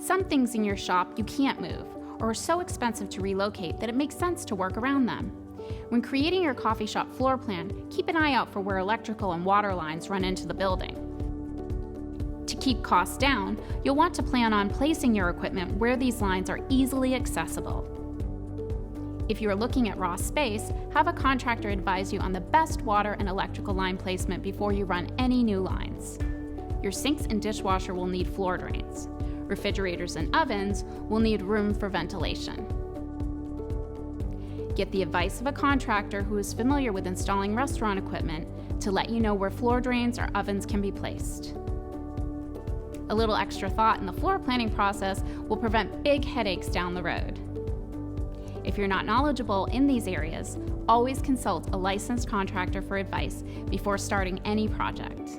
Some things in your shop you can't move or are so expensive to relocate that it makes sense to work around them. When creating your coffee shop floor plan, keep an eye out for where electrical and water lines run into the building. To keep costs down, you'll want to plan on placing your equipment where these lines are easily accessible. If you are looking at raw space, have a contractor advise you on the best water and electrical line placement before you run any new lines. Your sinks and dishwasher will need floor drains. Refrigerators and ovens will need room for ventilation. Get the advice of a contractor who is familiar with installing restaurant equipment to let you know where floor drains or ovens can be placed. A little extra thought in the floor planning process will prevent big headaches down the road. If you're not knowledgeable in these areas, always consult a licensed contractor for advice before starting any project.